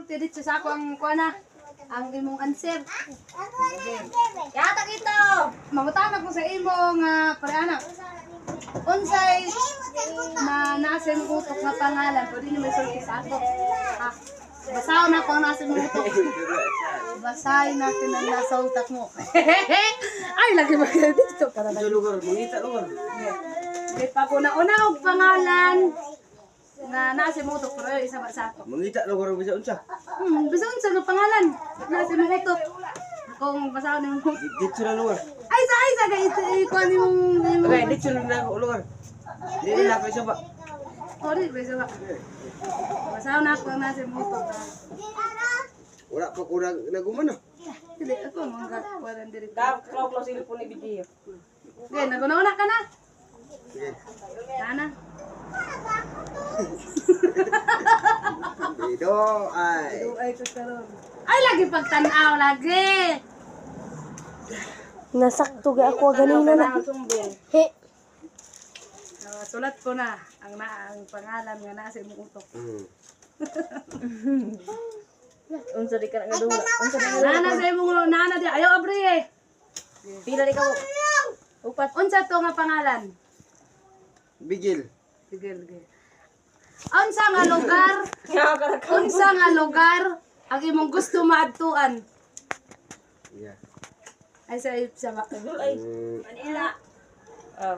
sulti dito sa ako ang kuha na. Ang imong answer. Yata kito. Mangutana ko sa imong pareana. Unsay na nasa imong utok na pangalan, pwede niyo may sulti sa ako. Ha? Basahin na ko ang nasa imong utok. Basahin natin ang nasa utak mo. Ay, lagi magkaya dito. Sa lugar, mangita lugar. May paguna-una og pangalan na nasa imong utok, pero isa ba sa ako. Mangita lugar bisa unsa? Bisa unsa nga pangalan? Nasa imong utok. Kung basahin mo. Dito na lugar. Ay, sa ikuha ni mong... Okay, dito na ako lugar. Dili na ako isa ba? O, di ba, isa ba? Basahin na ako ang nasa imong utok. Wala pa ko nagumano. Hindi, ako mga walang diri. Close ilipon ni video. Okay, naguna-una ka na. Sige. Sana. Dito ay. Ay, karon. Ay, lagi pagtanaw, lagi. Nasakto ga ako ganina na. He. Sulat ko na ang pangalan nga nasa imong utok. Unsa di ka nga dula. Unsa di nga Nana sa imong nana di. Ayaw abri eh. pila di ka mo. Upat. Unsa to nga pangalan? Bigil. Sige. Unsa nga lugar? Unsa nga lugar ang imong gusto maadtuan? Yeah. Ay sa ba? Ay, Manila. Oh.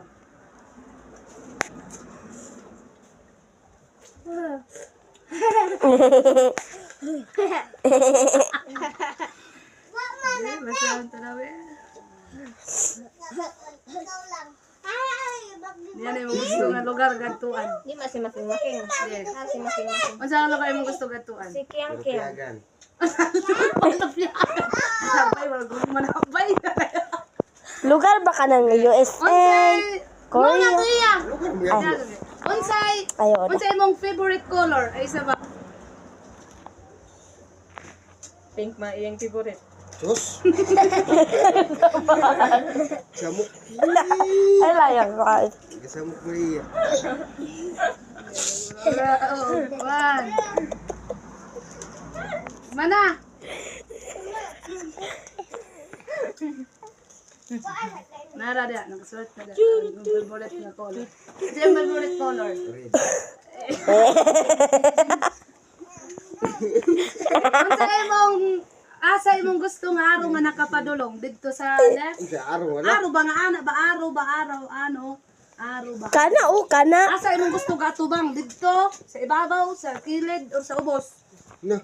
Basahan tanaw eh. Yan ay imong gusto nga lugar gadtuan. Di masing-masing making. Yes. Masing-masing making. Unsa nga lugar imong gusto gadtuan? Si Kiang. Piagan. Sabay wala ko manabay. Lugar ba ka ng USA? Unsay Korea. Mga tuya. Lugar mo yan. Unsay Ayun. unsay imong favorite color? Ay isa ba? Pink ma iyang favorite. Sus. Samuk. Ay, layang ka. Samuk Maria. One. Mana? Nara dia, nakasulat na dia. Ang favorite nga color. Ito yung favorite color. Unsa imong asa imong gusto nga araw nga nakapadulong didto sa left? Isa araw wala. Araw ba nga ana ba araw ano? Araw ba? Kana o kana. Asa imong gusto gatubang didto sa ibabaw, sa kilid o sa ubos? Na.